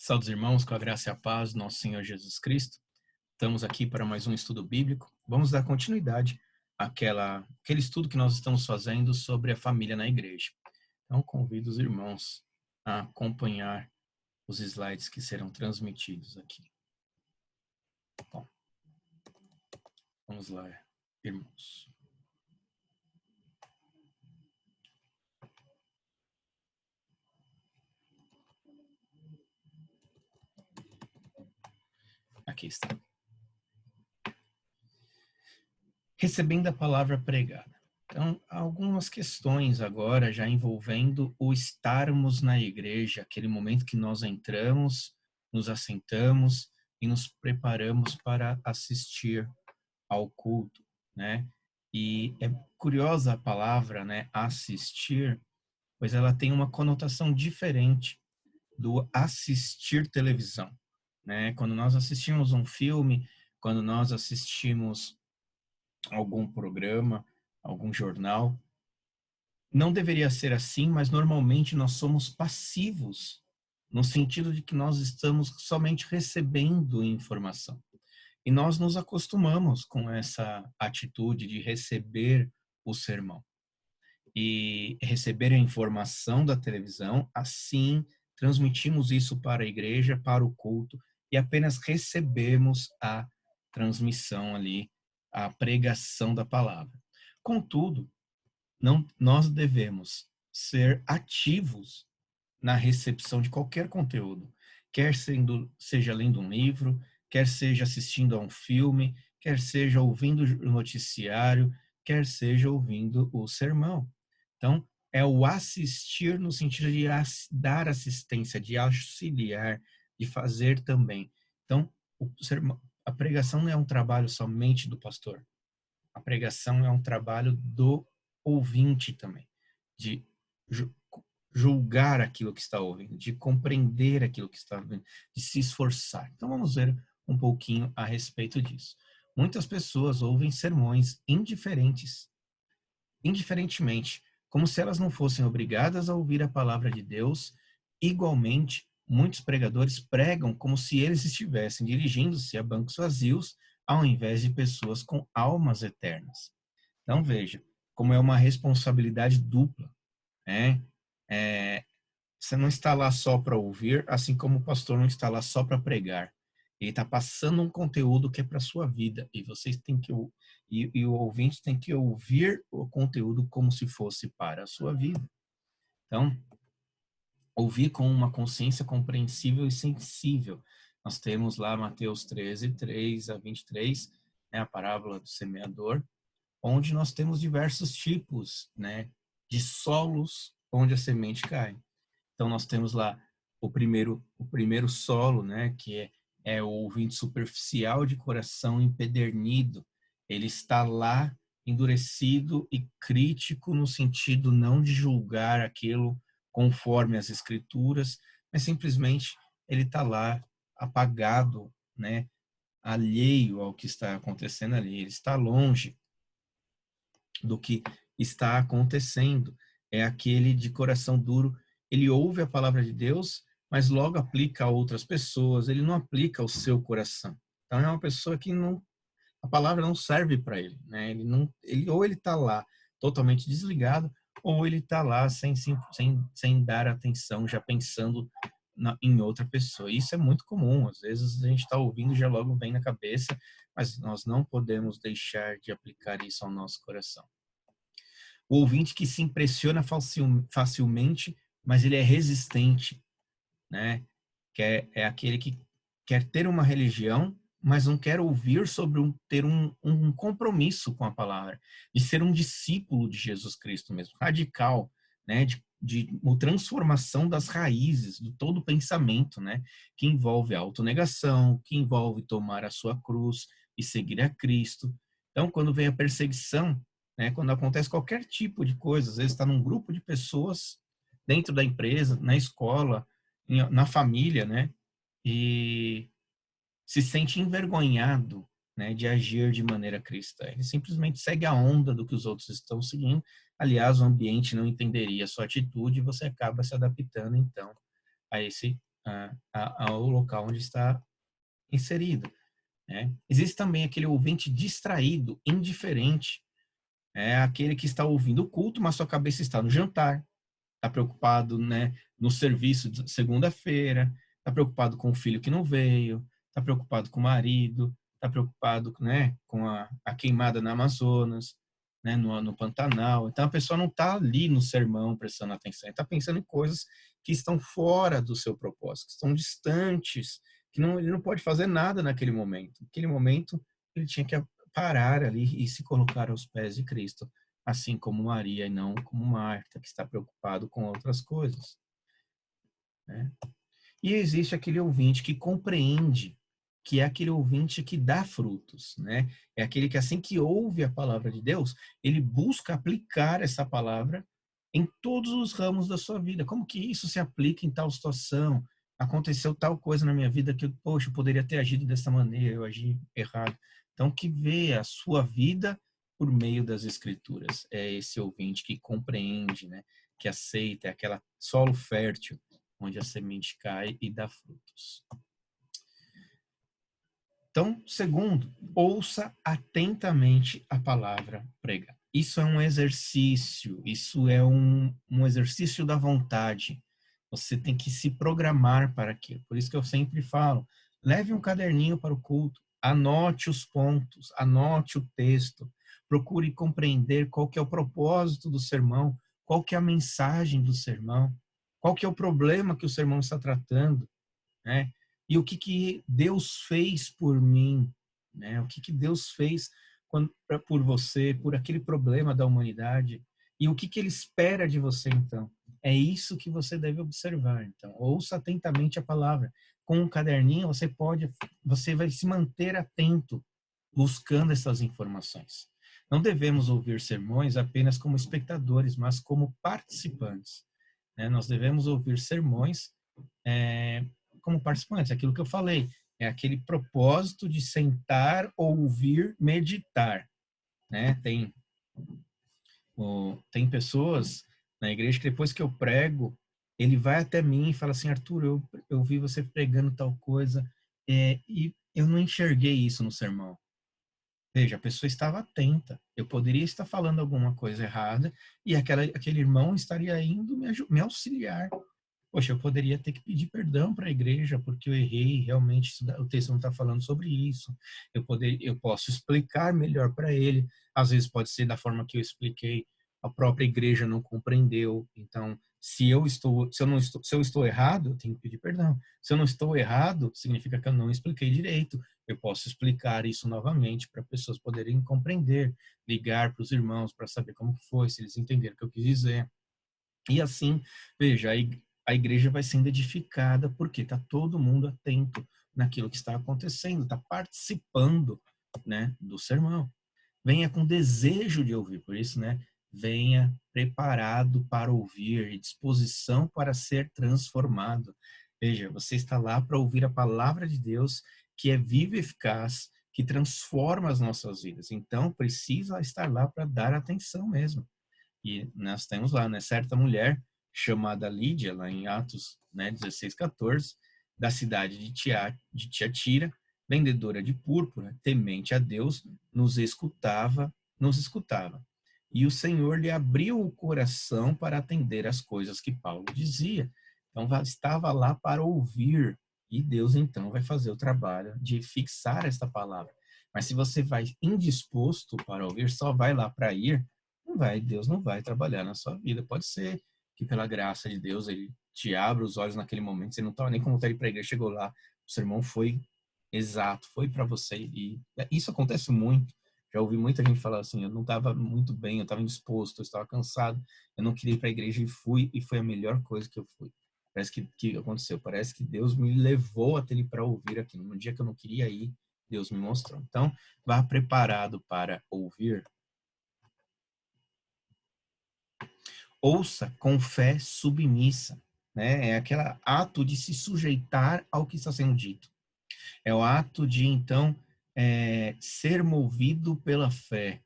Saudos irmãos, com a graça e a paz do nosso Senhor Jesus Cristo. Estamos aqui para mais um estudo bíblico. Vamos dar continuidade àquele estudo que nós estamos fazendo sobre a família na igreja. Então, convido os irmãos a acompanhar os slides que serão transmitidos aqui. Bom, vamos lá, irmãos. Aqui está. Recebendo a palavra pregada. Então, algumas questões agora já envolvendo o estarmos na igreja, aquele momento que nós entramos, nos assentamos e nos preparamos para assistir ao culto, né? E é curiosa a palavra, né, assistir, pois ela tem uma conotação diferente do assistir televisão, né? Quando nós assistimos um filme, quando nós assistimos algum programa, algum jornal. Não deveria ser assim, mas normalmente nós somos passivos, no sentido de que nós estamos somente recebendo informação. E nós nos acostumamos com essa atitude de receber o sermão. E receber a informação da televisão, assim transmitimos isso para a igreja, para o culto, e apenas recebemos a transmissão ali, a pregação da palavra. Contudo, nós devemos ser ativos na recepção de qualquer conteúdo, seja lendo um livro, quer seja assistindo a um filme, quer seja ouvindo o noticiário, quer seja ouvindo o sermão. Então, é o assistir no sentido de dar assistência, de auxiliar, de fazer também. Então, a pregação não é um trabalho somente do pastor. A pregação é um trabalho do ouvinte também, de julgar aquilo que está ouvindo, de compreender aquilo que está ouvindo, de se esforçar. Então vamos ver um pouquinho a respeito disso. Muitas pessoas ouvem sermões indiferentemente, como se elas não fossem obrigadas a ouvir a palavra de Deus. Igualmente, muitos pregadores pregam como se eles estivessem dirigindo-se a bancos vazios, ao invés de pessoas com almas eternas. Então veja, como é uma responsabilidade dupla, né? Você não está lá só para ouvir, assim como o pastor não está lá só para pregar. Ele está passando um conteúdo que é para a sua vida, e vocês têm que e o ouvinte tem que ouvir o conteúdo como se fosse para a sua vida. Então, ouvir com uma consciência compreensível e sensível. Nós temos lá Mateus 13, 3 a 23, né, a parábola do semeador, onde nós temos diversos tipos, né, de solos onde a semente cai. Então nós temos lá o primeiro solo, né, que é o ouvinte superficial de coração empedernido. Ele está lá endurecido e crítico no sentido não de julgar aquilo conforme as escrituras, mas simplesmente ele está lá apagado, né, alheio ao que está acontecendo ali. Ele está longe do que está acontecendo. É aquele de coração duro. Ele ouve a palavra de Deus, mas logo aplica a outras pessoas. Ele não aplica ao seu coração. Então é uma pessoa que não, a palavra não serve para ele, né? Ou ele está lá totalmente desligado, ou ele está lá sem dar atenção, já pensando em outra pessoa. Isso é muito comum. Às vezes a gente está ouvindo e já logo vem na cabeça, mas nós não podemos deixar de aplicar isso ao nosso coração. O ouvinte que se impressiona facilmente, mas ele é resistente, né? Que é aquele que quer ter uma religião, mas não quer ouvir sobre ter um compromisso com a palavra, de ser um discípulo de Jesus Cristo mesmo, radical, né? De uma transformação das raízes, do todo o pensamento, né? Que envolve a autonegação, que envolve tomar a sua cruz e seguir a Cristo. Então, quando vem a perseguição, né? Quando acontece qualquer tipo de coisa, às vezes está num grupo de pessoas, dentro da empresa, na escola, na família, né? E se sente envergonhado, né, de agir de maneira cristã. Ele simplesmente segue a onda do que os outros estão seguindo. Aliás, o ambiente não entenderia a sua atitude e você acaba se adaptando, então, a esse ao local onde está inserido, né? Existe também aquele ouvinte distraído, indiferente, é aquele que está ouvindo o culto, mas sua cabeça está no jantar, está preocupado, né, no serviço de segunda-feira, está preocupado com o filho que não veio, está preocupado com o marido, está preocupado, né, com a queimada na Amazonas, né, no Pantanal. Então a pessoa não está ali no sermão prestando atenção, está pensando em coisas que estão fora do seu propósito, que estão distantes, que não, ele não pode fazer nada naquele momento. Naquele momento ele tinha que parar ali e se colocar aos pés de Cristo, assim como Maria e não como Marta, que está preocupado com outras coisas, né? E existe aquele ouvinte que compreende, que é aquele ouvinte que dá frutos, né? É aquele que assim que ouve a palavra de Deus, ele busca aplicar essa palavra em todos os ramos da sua vida. Como que isso se aplica em tal situação? Aconteceu tal coisa na minha vida que, poxa, eu poderia ter agido dessa maneira, eu agi errado. Então, que vê a sua vida por meio das escrituras. É esse ouvinte que compreende, né? Que aceita, é aquela solo fértil onde a semente cai e dá frutos. Então, segundo, ouça atentamente a palavra pregada. Isso é um exercício, isso é um exercício da vontade. Você tem que se programar para aquilo. Por isso que eu sempre falo, leve um caderninho para o culto, anote os pontos, anote o texto, procure compreender qual que é o propósito do sermão, qual que é a mensagem do sermão, qual que é o problema que o sermão está tratando, né? E o que que Deus fez por mim, né? O que que Deus fez por você, por aquele problema da humanidade, e o que que ele espera de você então? É isso que você deve observar. Então, ouça atentamente a palavra. Com um caderninho, você vai se manter atento, buscando essas informações. Não devemos ouvir sermões apenas como espectadores, mas como participantes, né? Nós devemos ouvir sermões é, como participantes, aquilo que eu falei, é aquele propósito de sentar, ouvir, meditar, né? Tem pessoas na igreja que depois que eu prego, ele vai até mim e fala assim, Arthur, eu vi você pregando tal coisa, e eu não enxerguei isso no sermão. Veja, a pessoa estava atenta. Eu poderia estar falando alguma coisa errada e aquele irmão estaria indo me auxiliar. Poxa, eu poderia ter que pedir perdão para a igreja porque eu errei, realmente o texto não está falando sobre isso. Eu posso explicar melhor para ele. Às vezes pode ser da forma que eu expliquei, a própria igreja não compreendeu. Então, se eu estou errado, eu tenho que pedir perdão. Se eu não estou errado, significa que eu não expliquei direito. Eu posso explicar isso novamente para pessoas poderem compreender, ligar para os irmãos para saber como foi, se eles entenderam o que eu quis dizer. E assim, veja, a igreja vai sendo edificada porque está todo mundo atento naquilo que está acontecendo, está participando, né, do sermão. Venha com desejo de ouvir, por isso, né, venha preparado para ouvir e disposição para ser transformado. Veja, você está lá para ouvir a palavra de Deus, que é viva e eficaz, que transforma as nossas vidas. Então, precisa estar lá para dar atenção mesmo. E nós temos lá, né, certa mulher chamada Lídia, lá em Atos, né, 16:14, da cidade de Tiatira, vendedora de púrpura, temente a Deus, nos escutava. E o Senhor lhe abriu o coração para atender as coisas que Paulo dizia. Então, estava lá para ouvir, e Deus então vai fazer o trabalho de fixar esta palavra. Mas se você vai indisposto para ouvir, só vai lá para ir, Deus não vai trabalhar na sua vida. Pode ser que pela graça de Deus ele te abra os olhos naquele momento, você não estava nem com vontade de ir para a igreja, chegou lá, o sermão foi exato, foi para você. E isso acontece muito. Já ouvi muita gente falar assim, eu não estava muito bem, eu estava indisposto, eu estava cansado, eu não queria ir para a igreja e foi a melhor coisa que eu fui. Parece que aconteceu, parece que Deus me levou até ele para ouvir aquilo. No dia que eu não queria ir, Deus me mostrou. Então, vá preparado para ouvir. Ouça com fé submissa, né? É aquele ato de se sujeitar ao que está sendo dito. É o ato de, então, ser movido pela fé,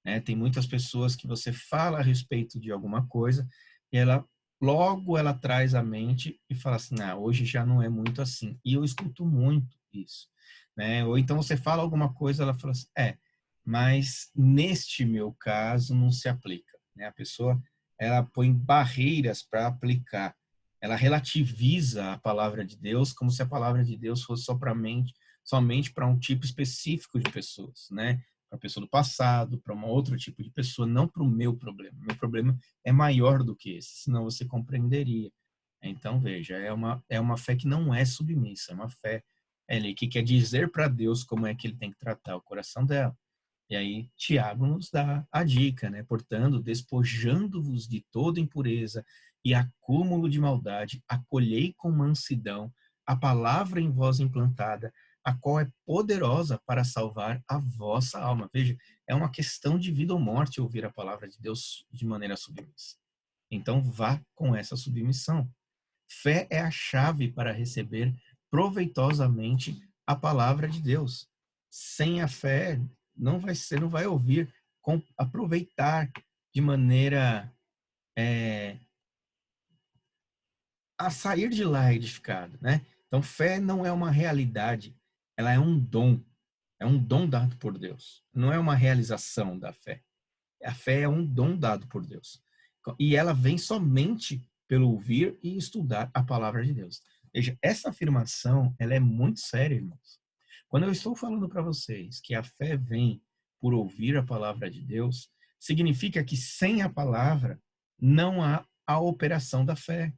né? Tem muitas pessoas que você fala a respeito de alguma coisa e ela logo ela traz à mente e fala assim, hoje já não é muito assim. E eu escuto muito isso, né? Ou então você fala alguma coisa, ela fala assim, mas neste meu caso não se aplica, né? A pessoa, ela põe barreiras para aplicar. Ela relativiza a palavra de Deus como se a palavra de Deus fosse somente para um tipo específico de pessoas, né? Para a pessoa do passado, para um outro tipo de pessoa, não para o meu problema. Meu problema é maior do que esse, senão você compreenderia. Então, veja, é uma fé que não é submissa, é uma fé que quer dizer para Deus como é que ele tem que tratar o coração dela. E aí, Tiago nos dá a dica, né? Portanto, despojando-vos de toda impureza e acúmulo de maldade, acolhei com mansidão a palavra em vós implantada, a qual é poderosa para salvar a vossa alma. Veja, é uma questão de vida ou morte ouvir a palavra de Deus de maneira submissa. Então, vá com essa submissão. Fé é a chave para receber proveitosamente a palavra de Deus. Sem a fé, não vai ouvir, aproveitar de maneira a sair de lá edificado, né? Então, fé não é uma realidade, ela é um dom dado por Deus. Não é uma realização da fé. A fé é um dom dado por Deus. E ela vem somente pelo ouvir e estudar a palavra de Deus. Veja, essa afirmação, ela é muito séria, irmãos. Quando eu estou falando para vocês que a fé vem por ouvir a palavra de Deus, significa que sem a palavra não há a operação da fé,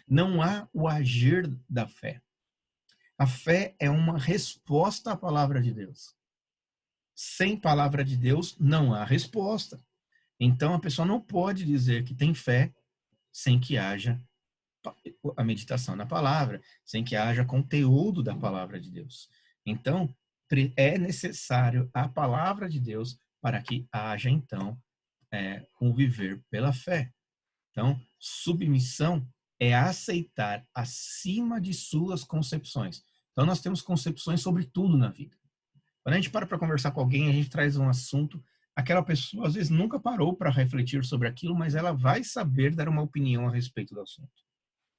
não há o agir da fé. A fé é uma resposta à palavra de Deus. Sem palavra de Deus não há resposta. Então, a pessoa não pode dizer que tem fé sem que haja a meditação na palavra, sem que haja conteúdo da palavra de Deus. Então, é necessário a palavra de Deus para que haja, então, um viver pela fé. Então, submissão é aceitar acima de suas concepções. Então, nós temos concepções sobre tudo na vida. Quando a gente para conversar com alguém, a gente traz um assunto, aquela pessoa às vezes nunca parou para refletir sobre aquilo, mas ela vai saber dar uma opinião a respeito do assunto.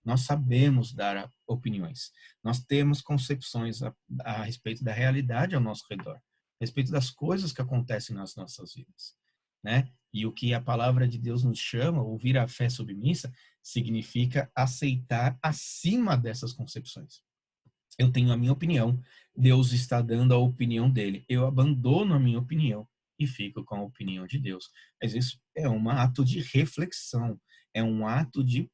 Nós sabemos dar opiniões. Nós temos concepções a respeito da realidade ao nosso redor, a respeito das coisas que acontecem nas nossas vidas, né? E o que a palavra de Deus nos chama, ouvir a fé submissa, significa aceitar acima dessas concepções. Eu tenho a minha opinião, Deus está dando a opinião dele. Eu abandono a minha opinião e fico com a opinião de Deus. Mas isso é um ato de reflexão, é um ato de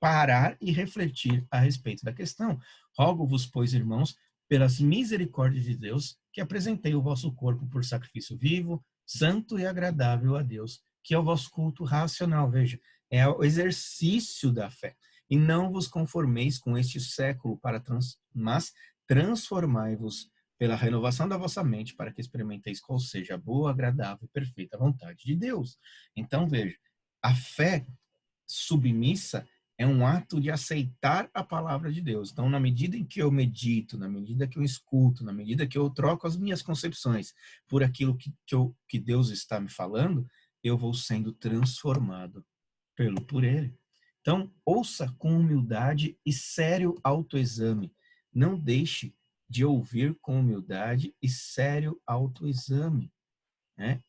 parar e refletir a respeito da questão. Rogo-vos, pois, irmãos, pelas misericórdias de Deus, que apresentei o vosso corpo por sacrifício vivo, santo e agradável a Deus, que é o vosso culto racional. Veja, é o exercício da fé. E não vos conformeis com este século, mas transformai-vos pela renovação da vossa mente, para que experimenteis qual seja a boa, agradável e perfeita vontade de Deus. Então, veja, a fé submissa é um ato de aceitar a palavra de Deus. Então, na medida em que eu medito, na medida que eu escuto, na medida que eu troco as minhas concepções por aquilo que Deus está me falando, eu vou sendo transformado por Ele. Então, ouça com humildade e sério autoexame. Não deixe de ouvir com humildade e sério autoexame, né?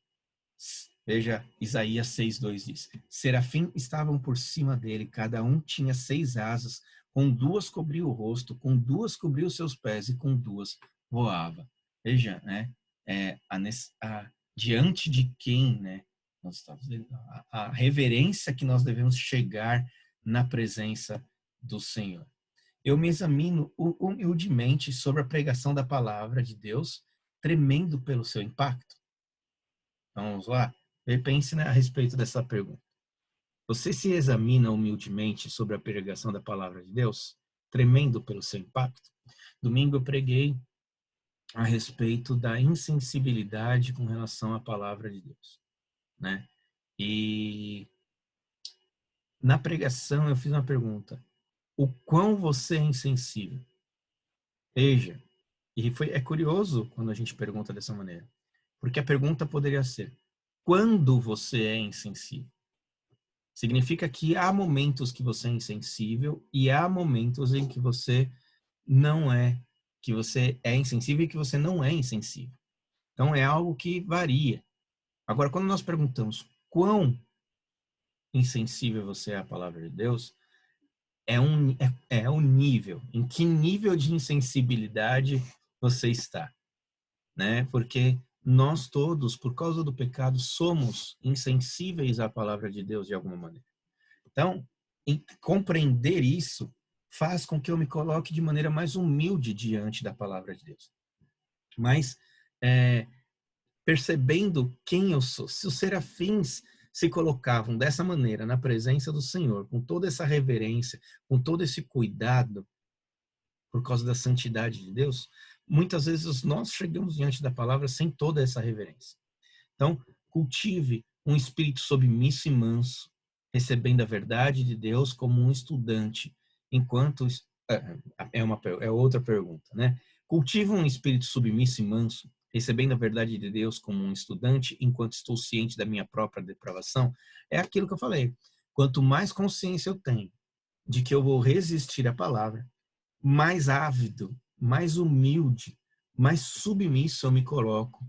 Veja, Isaías 6:2 diz: Serafim estavam por cima dele, cada um tinha 6 asas, com 2 cobria o rosto, com 2 cobria os seus pés e com 2 voava. Veja, né? Diante de quem, né? Nós estamos, a reverência que nós devemos chegar na presença do Senhor. Eu me examino humildemente sobre a pregação da palavra de Deus, tremendo pelo seu impacto. Vamos lá? Pense, né, a respeito dessa pergunta. Você se examina humildemente sobre a pregação da palavra de Deus, tremendo pelo seu impacto? Domingo eu preguei a respeito da insensibilidade com relação à palavra de Deus, né? E na pregação eu fiz uma pergunta: o quão você é insensível? Veja, é curioso quando a gente pergunta dessa maneira, porque a pergunta poderia ser: quando você é insensível? Significa que há momentos que você é insensível e há momentos em que você não é, que você é insensível e que você não é insensível. Então é algo que varia. Agora, quando nós perguntamos quão insensível você é à palavra de Deus, é o nível, em que nível de insensibilidade você está, né? Porque nós todos, por causa do pecado, somos insensíveis à palavra de Deus de alguma maneira. Então, compreender isso faz com que eu me coloque de maneira mais humilde diante da palavra de Deus. Mas, percebendo quem eu sou, se os serafins se colocavam dessa maneira na presença do Senhor, com toda essa reverência, com todo esse cuidado, por causa da santidade de Deus, muitas vezes nós chegamos diante da palavra sem toda essa reverência. Então, cultive um espírito submisso e manso, recebendo a verdade de Deus como um estudante, enquanto é outra pergunta, né? Cultive um espírito submisso e manso, recebendo a verdade de Deus como um estudante, enquanto estou ciente da minha própria depravação. É aquilo que eu falei. Quanto mais consciência eu tenho de que eu vou resistir à palavra, mais ávido, mais humilde, mais submisso eu me coloco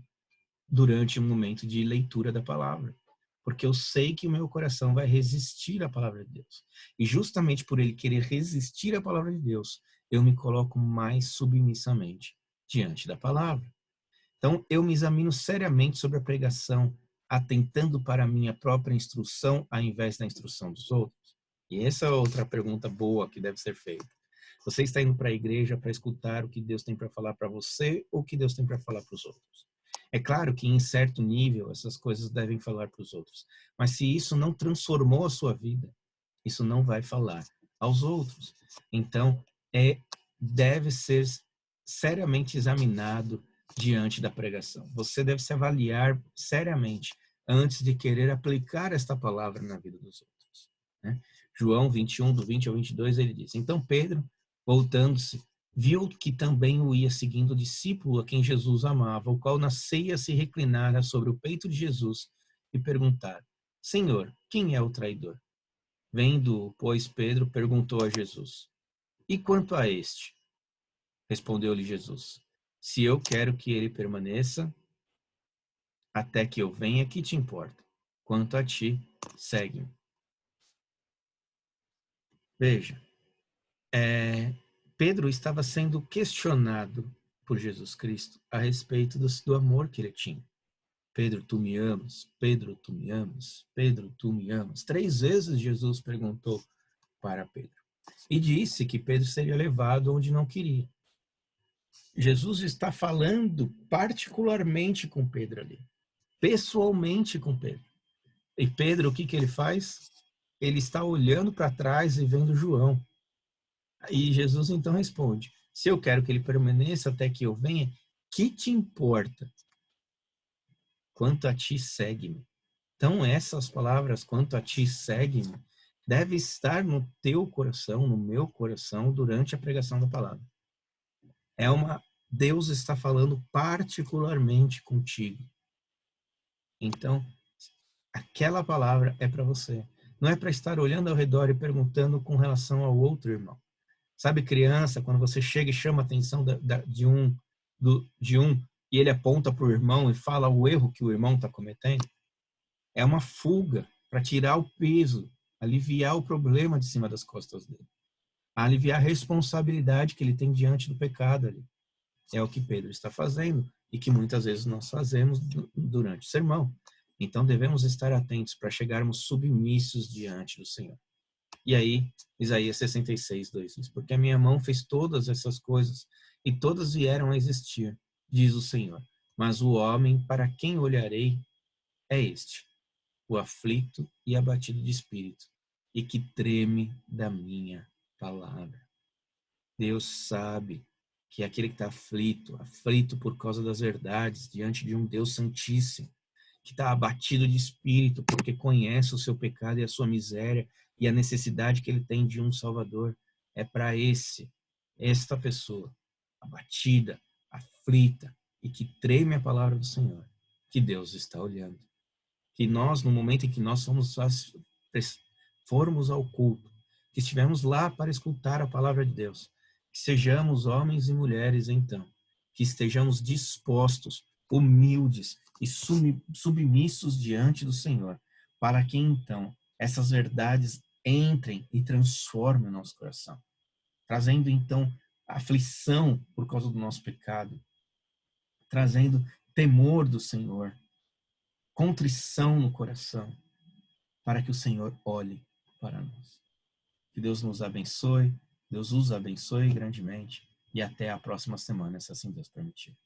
durante um momento de leitura da palavra, porque eu sei que o meu coração vai resistir à palavra de Deus. E justamente por ele querer resistir à palavra de Deus, eu me coloco mais submissamente diante da palavra. Então, eu me examino seriamente sobre a pregação, atentando para a minha própria instrução, ao invés da instrução dos outros. E essa é outra pergunta boa que deve ser feita. Você está indo para a igreja para escutar o que Deus tem para falar para você ou o que Deus tem para falar para os outros? É claro que em certo nível essas coisas devem falar para os outros, mas se isso não transformou a sua vida, isso não vai falar aos outros. Então, deve ser seriamente examinado diante da pregação. Você deve se avaliar seriamente antes de querer aplicar esta palavra na vida dos outros, né? João 21, do 20 ao 22, ele diz: Então Pedro, voltando-se, viu que também o ia seguindo o discípulo a quem Jesus amava, o qual na ceia se reclinara sobre o peito de Jesus e perguntara: Senhor, quem é o traidor? Vendo, pois, Pedro perguntou a Jesus: E quanto a este? Respondeu-lhe Jesus: Se eu quero que ele permaneça até que eu venha, que te importa? Quanto a ti, segue-me. Veja, Pedro estava sendo questionado por Jesus Cristo a respeito do amor que ele tinha. Pedro, tu me amas? Pedro, tu me amas? Pedro, tu me amas? 3 vezes Jesus perguntou para Pedro. E disse que Pedro seria levado onde não queria. Jesus está falando particularmente com Pedro ali, pessoalmente com Pedro. E Pedro, o que que ele faz? Ele está olhando para trás e vendo João. E Jesus então responde: Se eu quero que ele permaneça até que eu venha, que te importa? Quanto a ti, segue-me. Então, essas palavras, quanto a ti, segue-me, deve estar no teu coração, no meu coração, durante a pregação da palavra. Deus está falando particularmente contigo. Então, aquela palavra é para você. Não é para estar olhando ao redor e perguntando com relação ao outro irmão. Sabe, criança, quando você chega e chama a atenção de um e ele aponta para o irmão e fala o erro que o irmão está cometendo? É uma fuga para tirar o peso, aliviar o problema de cima das costas dele, aliviar a responsabilidade que ele tem diante do pecado ali. É o que Pedro está fazendo e que muitas vezes nós fazemos durante o sermão. Então devemos estar atentos para chegarmos submissos diante do Senhor. E aí, Isaías 66, 2 diz: Porque a minha mão fez todas essas coisas e todas vieram a existir, diz o Senhor. Mas o homem para quem olharei é este, o aflito e abatido de espírito, e que treme da minha palavra. Deus sabe que é aquele que está aflito, aflito por causa das verdades, diante de um Deus santíssimo, que está abatido de espírito, porque conhece o seu pecado e a sua miséria, e a necessidade que ele tem de um Salvador. É para esta pessoa, abatida, aflita, e que treme a palavra do Senhor, que Deus está olhando. Que nós, no momento em que nós somos formos ao culto, que estivermos lá para escutar a palavra de Deus, que sejamos homens e mulheres, então, que estejamos dispostos, humildes e submissos diante do Senhor, para que então essas verdades entrem e transformem o nosso coração, trazendo então aflição por causa do nosso pecado, trazendo temor do Senhor, contrição no coração, para que o Senhor olhe para nós. Que Deus nos abençoe, Deus os abençoe grandemente e até a próxima semana, se assim Deus permitir.